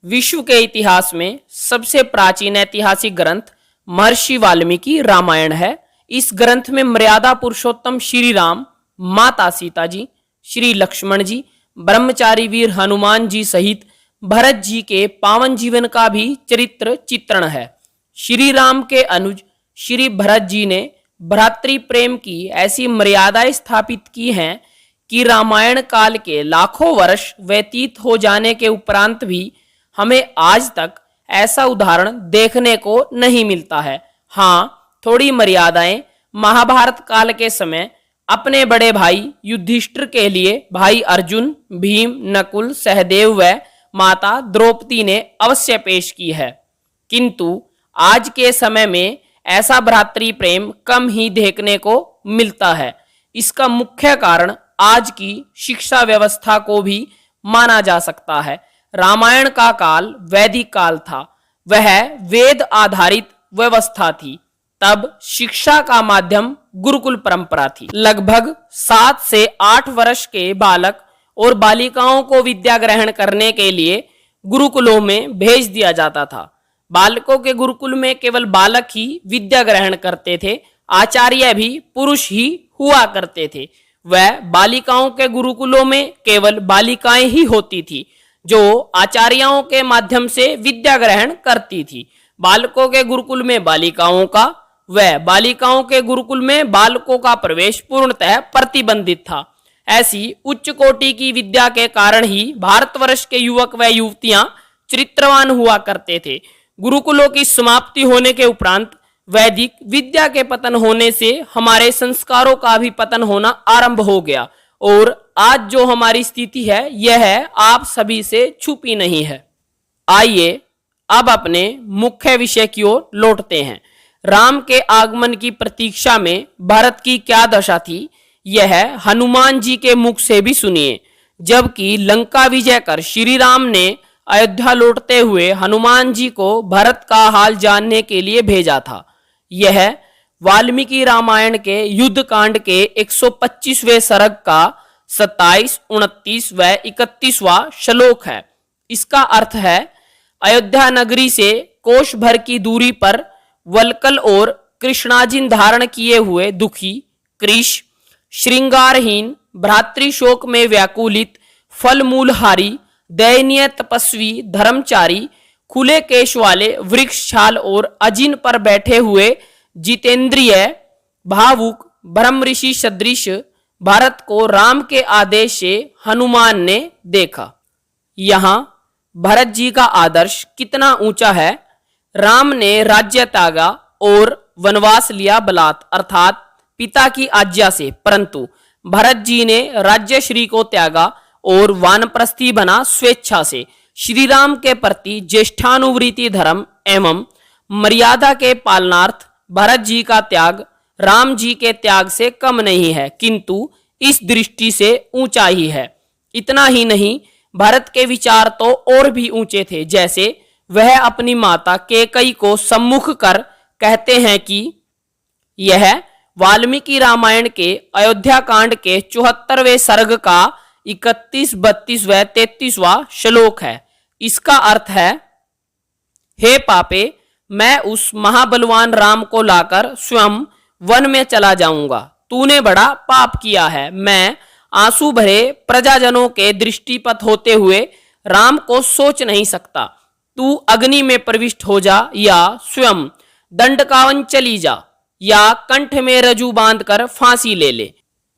विश्व के इतिहास में सबसे प्राचीन ऐतिहासिक ग्रंथ महर्षि वाल्मीकि रामायण है। इस ग्रंथ में मर्यादा पुरुषोत्तम श्री राम, माता सीता जी, श्री लक्ष्मण जी, ब्रह्मचारी वीर हनुमान जी सहित भरत जी के पावन जीवन का भी चरित्र चित्रण है। श्री राम के अनुज श्री भरत जी ने भ्रातृ प्रेम की ऐसी मर्यादाएं स्थापित की हैं कि रामायण काल के लाखों वर्ष व्यतीत हो जाने के उपरांत भी हमें आज तक ऐसा उदाहरण देखने को नहीं मिलता है। हाँ, थोड़ी मर्यादाएं महाभारत काल के समय अपने बड़े भाई युधिष्ठिर के लिए भाई अर्जुन, भीम, नकुल, सहदेव व माता द्रौपदी ने अवश्य पेश की है, किंतु आज के समय में ऐसा भ्रातृ प्रेम कम ही देखने को मिलता है। इसका मुख्य कारण आज की शिक्षा व्यवस्था को भी माना जा सकता है। रामायण का काल वैदिक काल था, वह वेद आधारित व्यवस्था थी। तब शिक्षा का माध्यम गुरुकुल परंपरा थी। लगभग 7 से 8 वर्ष के बालक और बालिकाओं को विद्या ग्रहण करने के लिए गुरुकुलों में भेज दिया जाता था। बालकों के गुरुकुल में केवल बालक ही विद्या ग्रहण करते थे, आचार्य भी पुरुष ही हुआ करते थे। वह बालिकाओं के गुरुकुलों में केवल बालिकाएं ही होती थी जो आचार्यों के माध्यम से विद्या ग्रहण करती थी। बालकों के गुरुकुल में बालिकाओं का व बालिकाओं के गुरुकुल में बालकों का प्रवेश पूर्णतः प्रतिबंधित था। ऐसी उच्च कोटि की विद्या के कारण ही भारतवर्ष के युवक व युवतियां चरित्रवान हुआ करते थे। गुरुकुलों की समाप्ति होने के उपरांत वैदिक विद्या के पतन होने से हमारे संस्कारों का भी पतन होना आरंभ हो गया और आज जो हमारी स्थिति है यह आप सभी से छुपी नहीं है। आइए अब अपने मुख्य विषय की ओर लौटते हैं। राम के आगमन की प्रतीक्षा में भरत की क्या दशा थी, यह हनुमान जी के मुख से भी सुनिए। जबकि लंका विजय कर श्री राम ने अयोध्या लौटते हुए हनुमान जी को भरत का हाल जानने के लिए भेजा था। यह वाल्मीकि रामायण के युद्ध कांड के 125वें सर्ग का 27, 29 व 31वां श्लोक है। इसका अर्थ है, अयोध्या नगरी से कोष भर की दूरी पर वल्कल और कृष्णाजिन धारण किए हुए दुखी कृष, श्रृंगारहीन, भ्रातृशोक में व्याकुलित, फल मूलहारी, दयनीय तपस्वी, धर्मचारी, खुले केश वाले, वृक्ष छाल और अजिन पर बैठे हुए जितेंद्रिय, भावुक, ब्रह्म ऋषि सदृश भरत को राम के आदेश से हनुमान ने देखा। यहाँ भरत जी का आदर्श कितना ऊंचा है। राम ने राज्य त्यागा और वनवास लिया बलात् अर्थात पिता की आज्ञा से, परंतु भरत जी ने राज्य श्री को त्यागा और वानप्रस्थी बना स्वेच्छा से। श्री राम के प्रति ज्येष्ठानुवृत्ति धर्म एवं मर्यादा के पालनार्थ भरत जी का त्याग राम जी के त्याग से कम नहीं है, किंतु इस दृष्टि से ऊंचा ही है। इतना ही नहीं, भरत के विचार तो और भी ऊंचे थे। जैसे वह अपनी माता कैकेयी को सम्मुख कर कहते हैं कि यह वाल्मीकि रामायण के अयोध्या कांड के 74वें सर्ग का 31, 32 व 33वां श्लोक है। इसका अर्थ है, हे पापे, मैं उस महाबलवान राम को लाकर स्वयं वन में चला जाऊंगा। तूने बड़ा पाप किया है। मैं आंसू भरे प्रजाजनों के दृष्टिपथ होते हुए राम को सोच नहीं सकता। तू अग्नि में प्रविष्ट हो जा या स्वयं दंडकावन चली जा या कंठ में रज्जू बांधकर फांसी ले ले।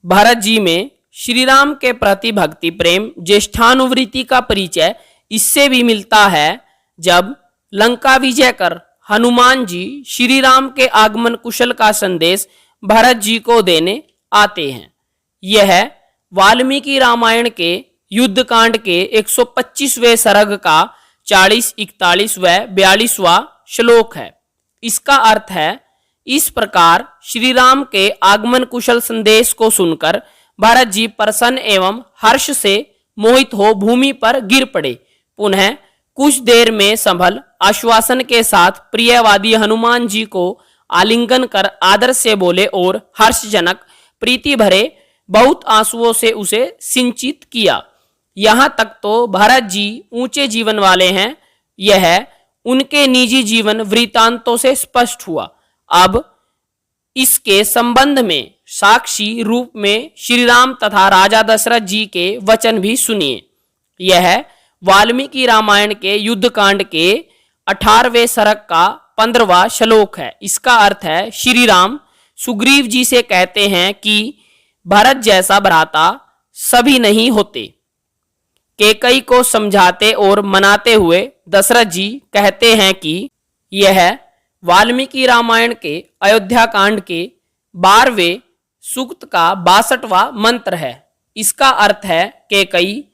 भरत जी में श्री राम के प्रति भक्ति प्रेम, ज्येष्ठानुवृत्ति का परिचय इससे भी मिलता है जब लंका विजय कर हनुमान जी श्री राम के आगमन कुशल का संदेश भरत जी को देने आते हैं। यह वाल्मीकि रामायण के युद्ध कांड के 125वें सर्ग का 40, 41 व 42वां श्लोक है। इसका अर्थ है, इस प्रकार श्री राम के आगमन कुशल संदेश को सुनकर भरत जी प्रसन्न एवं हर्ष से मोहित हो भूमि पर गिर पड़े। पुनः कुछ देर में संभल आश्वासन के साथ प्रियवादी हनुमान जी को आलिंगन कर आदर से बोले और हर्षजनक प्रीति भरे बहुत आंसुओं से उसे सिंचित किया। यहाँ तक तो भरत जी ऊंचे जीवन वाले हैं, यह उनके निजी जीवन वृत्तांतों से स्पष्ट हुआ। अब इसके संबंध में साक्षी रूप में श्री राम तथा राजा दशरथ जी के वचन भी सुनिए। यह वाल्मीकि रामायण के युद्ध कांड के 18वें सर्ग का 15वां श्लोक है। इसका अर्थ है, श्री राम सुग्रीव जी से कहते हैं कि भरत जैसा भ्राता सभी नहीं होते। कैकेयी को समझाते और मनाते हुए दशरथ जी कहते हैं कि यह वाल्मीकि रामायण के अयोध्या कांड के 12वें सूक्त का 62वां मंत्र है। इसका अर्थ है, कैकेयी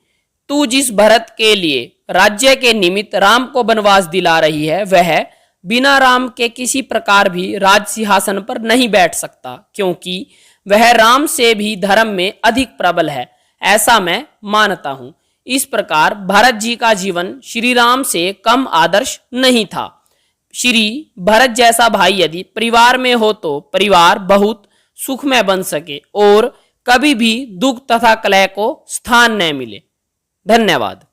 तू जिस भरत के लिए राज्य के निमित्त राम को वनवास दिला रही है, वह बिना राम के किसी प्रकार भी राज सिंहासन पर नहीं बैठ सकता, क्योंकि वह राम से भी धर्म में अधिक प्रबल है, ऐसा मैं मानता हूं। इस प्रकार भरत जी का जीवन श्री राम से कम आदर्श नहीं था। श्री भरत जैसा भाई यदि परिवार में हो तो परिवार बहुत सुखमय बन सके और कभी भी दुख तथा कलह को स्थान न मिले। धन्यवाद।